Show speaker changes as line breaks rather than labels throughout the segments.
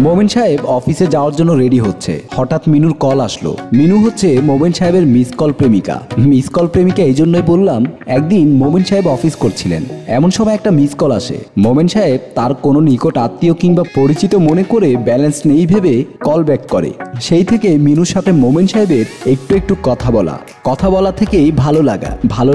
মোমেন সাহেব অফিসে যাওয়ার জন্য রেডি হচ্ছে, হঠাৎ মিনুর কল আসলো। মিনু হচ্ছে মোমেন সাহেবের মিস কল প্রেমিকা। মিস কল প্রেমিকা এই জন্যই বললাম, একদিন মোমেন সাহেব অফিস করছিলেন, এমন সময় একটা মিস কল আসে। মোমেন সাহেব তার কোনো নিকট আত্মীয় কিংবা পরিচিত মনে করে ব্যালেন্স নেই ভেবে কল ব্যাক করে। সেই থেকে মিনুর সাথে মোমেন সাহেবের একটু একটু কথা বলা থেকেই ভালো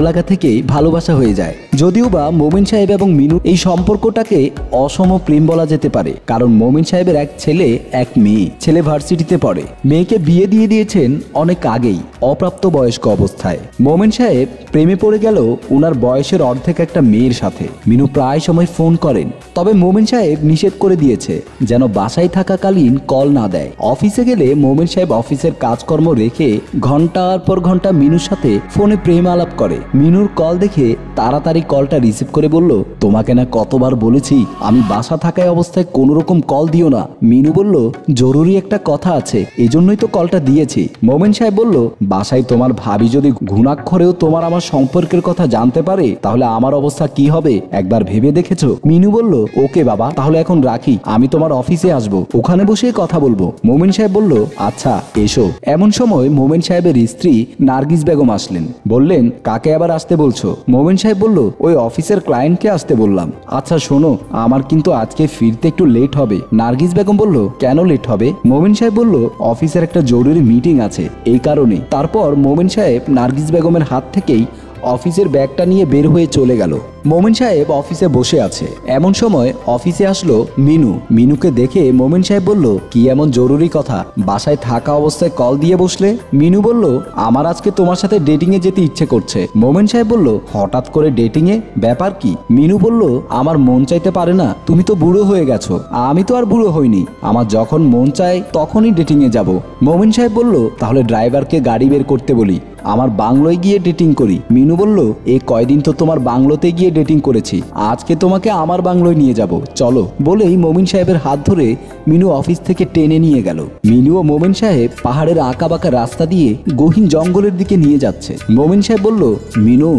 লাগা থেকেই ভালোবাসা হয়ে যায়। যদিও বা মোমেন সাহেব এবং মিনুর এই সম্পর্কটাকে অসম প্রেম বলা যেতে পারে, কারণ মোমেন সাহেবের এক ছেলে এক মেয়ে। ছেলে ভার্সিটিতে পড়ে, মেয়েকে বিয়ে দিয়ে দিয়েছেন অনেক আগেই, অপ্রাপ্ত বয়স্ক অবস্থায়। মোমেন সাহেব প্রেমে পড়ে গেল উনার বয়সের অর্ধেক একটা মেয়ের সাথে। মিনু প্রায় সময় ফোন করেন, তবে মোমেন সাহেব নিষেধ করে দিয়েছে যেন বাসায় থাকাকালীন কল না দেয়। অফিসে গেলে মোমেন সাহেব অফিসের কাজকর্ম রেখে ঘন্টার পর ঘন্টা মিনুর সাথে ফোনে প্রেম আলাপ করে। মিনুর কল দেখে তাড়াতাড়ি কলটা রিসিভ করে বলল, তোমাকে না কতবার বলেছি আমি বাসা থাকায় অবস্থায় কোনো রকম কল দিও না। মিনু বলল, জরুরি একটা কথা আছে, এজন্যই তো কলটা দিয়েছি। মোমেন সাহেব বলল, বাসায় তোমার ভাবি যদি ঘুণাক্ষরেও তোমার আমার সম্পর্কের কথা জানতে পারে তাহলে আমার অবস্থা কি হবে একবার ভেবে দেখেছো? মিনু বলল, ওকে বাবা, তাহলে এখন রাখি, আমি তোমার অফিসে আসবো, ওখানে বসে কথা বলবো। মোমেন সাহেব বলল, আচ্ছা এসো। এমন সময় মোমেন সাহেবের স্ত্রী নার্গিস বেগম আসলেন। বললেন, কাকে আবার আসতে বলছো? মোমেন সাহেব বলল, ওই অফিসের ক্লায়েন্টকে আসতে বললাম। আচ্ছা শোনো, আমার কিন্তু আজকে ফিরতে একটু লেট হবে। নার্গিস বেগম বলল, কেন লেট হবে? মোমেন সাহেব বলল, অফিসের একটা জরুরি মিটিং আছে, এই কারণে। তারপর মোমেন সাহেব নার্গিস বেগমের হাত থেকেই অফিসের ব্যাগটা নিয়ে বের হয়ে চলে গেল। মোমেন সাহেব অফিসে বসে আছে, এমন সময় অফিসে আসলো মিনু। মিনুকে দেখে মোমেন সাহেব বলল, কি এমন জরুরি কথা বাসায় থাকা অবস্থায় কল দিয়ে বসলে? মিনু বলল, আমার আজকে তোমার সাথে ডেটিং এ যেতে ইচ্ছে করছে। মোমেন সাহেব বলল, হঠাৎ করে ডেটিং এ, ব্যাপার কি? মিনু বলল, আমার মন চাইতে পারে না, তুমি তো বুড়ো হয়ে গেছো, আমি তো আর বুড়ো হইনি, আমার যখন মন চায় তখনই ডেটিং এ যাব। মোমেন সাহেব বলল, তাহলে ড্রাইভারকে গাড়ি বের করতে বলি, আমার বাংলোয় গিয়ে ডেটিং করি। মিনু বলল, এই কয়দিন তো তোমার বাংলোতে গিয়ে ডেটিং করেছি, আজকে তোমাকে আমার বাংলোয় নিয়ে যাব, চলো। বলেই মোমিন সাহেবের হাত ধরে মিনু অফিস থেকে টেনে নিয়ে গেল। মিনু ও মোমিন সাহেব পাহাড়ের আঁকাবাঁকা রাস্তা দিয়ে গহীন জঙ্গলের দিকে নিয়ে যাচ্ছে। মোমিন সাহেব বলল, মিনু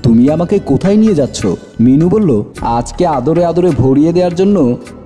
তুমি আমাকে কোথায় নিয়ে যাচ্ছ? মিনু বলল, আজকে আদরে আদরে ভরিয়ে দেওয়ার জন্য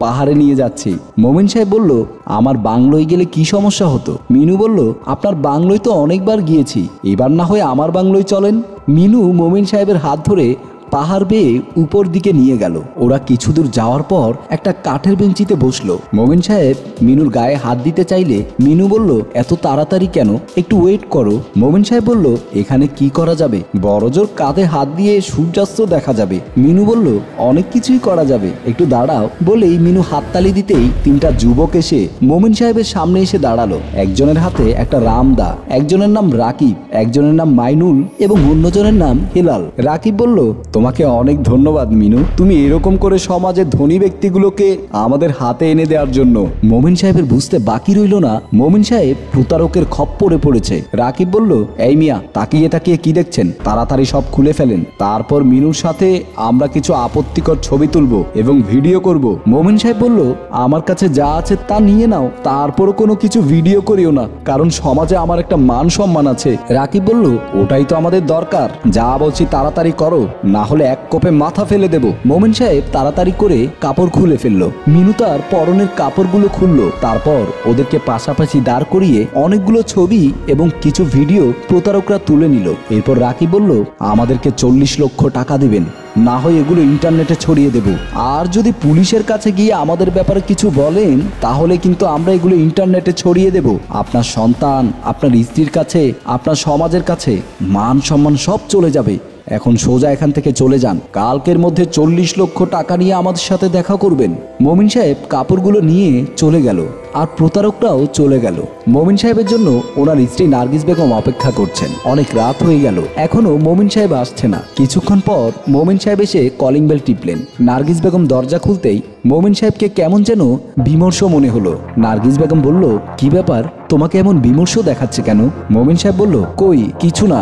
পাহাড়ে নিয়ে যাচ্ছি। মোমিন সাহেব বলল, আমার বাংলোয় গেলে কি সমস্যা হতো? মিনু বলল, আপনার বাংলোয় তো অনেকবার গিয়েছি, এবার না হয় আমার বাংলোয় চলেন। মিনু মোমিন সাহেবের হাত ধরে পাহাড় বেয়ে উপর দিকে নিয়ে গেল। ওরা কিছু দূর যাওয়ার পর একটা কাঠের বেঞ্চিতে বসলো। মোমিন সাহেব মিনুর গায়ে হাত দিতে চাইলে মিনু বলল, এত তাড়াতাড়ি কেন, একটু ওয়েট করো। মোমিন সাহেব বলল, এখানে কি করা যাবে? বড়জোর কাঁধে হাত দিয়ে সূর্যাস্ত দেখা যাবে। মিনু বলল, অনেক কিছুই করা যাবে, একটু দাঁড়াও। বলেই মিনু হাততালি দিতেই তিনটা যুবক এসে মোমিন সাহেবের সামনে এসে দাঁড়ালো। একজনের হাতে একটা রামদা, একজনের নাম রাকিব, একজনের নাম মাইনুল এবং অন্যজনের নাম হেলাল। রাকিব বলল, তোমাকে অনেক ধন্যবাদ মিনু, তুমি এরকম করে সমাজের ধনী ব্যক্তিগুলোকে আমাদের হাতে এনে দেওয়ার জন্য। মোমিন সাহেবের বুঝতে বাকি রইল না মোমিন সাহেব প্রতারকের খপ্পরে পড়েছে। রাকিব বলল, এই মিয়া, তাকিয়ে তাকিয়ে কি দেখছেন, তাড়াতাড়ি সব খুলে ফেলেন, তারপর মিনুর সাথে আমরা কিছু আপত্তিকর ছবি তুলবো এবং ভিডিও করব। মোমিন সাহেব বলল, আমার কাছে যা আছে তা নিয়ে নাও, তারপরও কোনো কিছু ভিডিও করিও না, কারণ সমাজে আমার একটা মান সম্মান আছে। রাকিব বলল, ওটাই তো আমাদের দরকার, যা বলছি তাড়াতাড়ি করো, না হলে এক কোপে মাথা ফেলে দেব। মোমিন সাহেব তাড়াতাড়ি করে কাপড় খুলে ফেললো। মিনু তার পরনের কাপড়গুলো খুললো, তারপর ওদেরকে পাশাপাশি দাঁড় করিয়ে অনেকগুলো ছবি এবং কিছু ভিডিও প্রতারকরা তুলে নিল। এরপর রাকিব বলল, আমাদেরকে 40 লক্ষ টাকা দিবেন, না হয় এগুলো ইন্টারনেটে ছড়িয়ে দেব, আর যদি পুলিশের কাছে গিয়ে আমাদের ব্যাপারে কিছু বলেন তাহলে কিন্তু আমরা এগুলো ইন্টারনেটে ছড়িয়ে দেব। আপনার সন্তান, আপনার স্ত্রীর কাছে, আপনার সমাজের কাছে মান সম্মান সব চলে যাবে। এখন সোজা এখান থেকে চলে যান, কালকের মধ্যে 40 লক্ষ টাকা নিয়ে আমাদের সাথে দেখা করবেন। মোমিন সাহেব কাপড়গুলো নিয়ে চলে গেল, আর প্রতারকরাও চলে গেল। মোমিন সাহেবের জন্য ওনার স্ত্রী নার্গিস বেগম অপেক্ষা করছেন। অনেক রাত হয়ে গেল, এখনো মোমিন সাহেব আসছে না। কিছুক্ষণ পর মোমিন সাহেব এসে কলিং বেল টিপলেন। নার্গিস বেগম দরজা খুলতেই মোমিন সাহেবকে কেমন যেন বিমর্ষ মনে হলো। নার্গিস বেগম বলল, কি ব্যাপার, তোমাকে এমন বিমর্ষ দেখাচ্ছে কেন? মোমিন সাহেব বলল, কই কিছু না,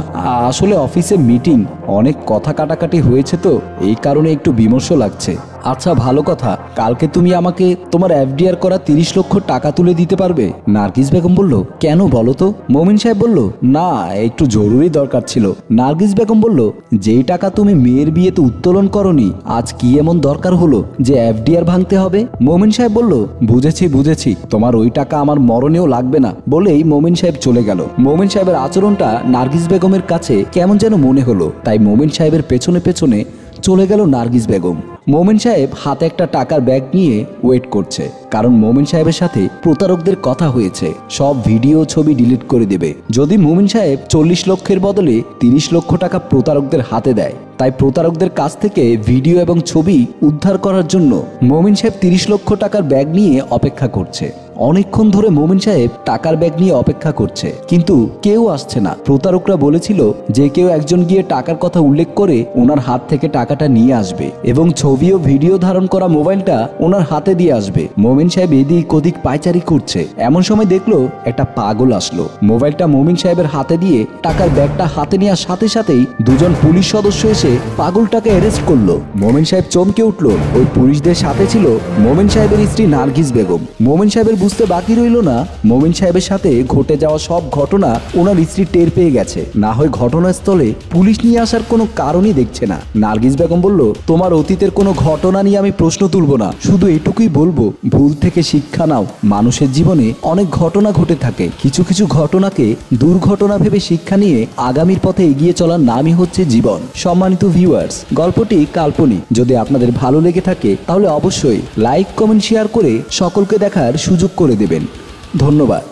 আসলে অফিসে মিটিং, অনেক কথা কাটাকাটি হয়েছে তো এই কারণে একটু বিমর্ষ লাগছে। আচ্ছা ভালো কথা, কালকে তুমি আমাকে তোমার এফডিআর করা 30 লক্ষ টাকা তুলে দিতে পারবে? নার্গিস বেগম বলল, কেন বলো তো? মমিন সাহেব বলল, না একটু জরুরি দরকার ছিল। নার্গিস বেগম বলল, যেই টাকা তুমি মেয়ের বিয়েতে উত্তোলন করনি, আজ কি এমন দরকার হলো যে এফডিআর ভাঙতে হবে? মমিন সাহেব বলল, বুঝেছি, তোমার ওই টাকা আমার মরণেও লাগবে না। বলেই মমিন সাহেব চলে গেল। মমিন সাহেবের আচরণটা নার্গিস বেগমের কাছে কেমন যেন মনে হলো, তাই মমিন সাহেবের পেছনে পেছনে চলে গেল নার্গিস বেগম। মোমেন সাহেব হাতে একটা টাকার ব্যাগ নিয়ে ওয়েট করছে, কারণ মোমেন সাহেবের সাথে প্রতারকদের কথা হয়েছে, সব ভিডিও ছবি ডিলিট করে দেবে যদি মোমেন সাহেব 40 লক্ষের বদলে 30 লক্ষ টাকা প্রতারকদের হাতে দেয়। তাই প্রতারকদের কাছ থেকে ভিডিও এবং ছবি উদ্ধার করার জন্য মোমেন সাহেব 30 লক্ষ টাকার ব্যাগ নিয়ে অপেক্ষা করছে। অনেকক্ষণ ধরে মোমেন সাহেব টাকার ব্যাগ নিয়ে অপেক্ষা করছে, কিন্তু কেউ আসছে না। প্রতারকরা বলেছিল যে কেউ একজন গিয়ে টাকার কথা উল্লেখ করে ওনার হাত থেকে টাকাটা নিয়ে আসবে এবং ছবি ও ভিডিও ধারণ করা মোবাইলটা ওনার হাতে দিয়ে আসবে। মোমেন সাহেব এদিক ওদিক পায়চারি করছে, এমন সময় দেখলো একটা পাগল আসলো। মোবাইলটা মোমেন সাহেবের হাতে দিয়ে টাকার ব্যাগটা হাতে নেওয়ার সাথে সাথেই দুজন পুলিশ সদস্য এসে পাগলটাকে অ্যারেস্ট করলো। মোমেন সাহেব চমকে উঠলো। ওই পুলিশদের সাথে ছিল মোমেন সাহেবের স্ত্রী নার্গিস বেগম। মোমেন সাহেবের বুঝতে বাকি রইল না মোমেন সাহেবের সাথে ঘটে যাওয়া সব ঘটনা ওনার স্ত্রী টের পেয়ে গেছে, না হয় ঘটনাস্থলে পুলিশ নিয়ে আসার কোনো কারণই দেখছে না। নার্গিস বেগম বলল, তোমার অতীতের কোনো ঘটনা নিয়ে আমি প্রশ্ন তুলব না, শুধু এটুকুই বলবো ভুল থেকে শিক্ষা নাও। মানুষের জীবনে অনেক ঘটনা ঘটে থাকে, কিছু কিছু ঘটনাকে দুর্ঘটনা ভেবে শিক্ষা নিয়ে আগামীর পথে এগিয়ে চলার নামই হচ্ছে জীবন। সম্মানিত ভিউয়ার্স, গল্পটি কাল্পনিক। যদি আপনাদের ভালো লেগে থাকে তাহলে অবশ্যই লাইক কমেন্ট শেয়ার করে সকলকে দেখার সুযোগ করে দেবেন। ধন্যবাদ।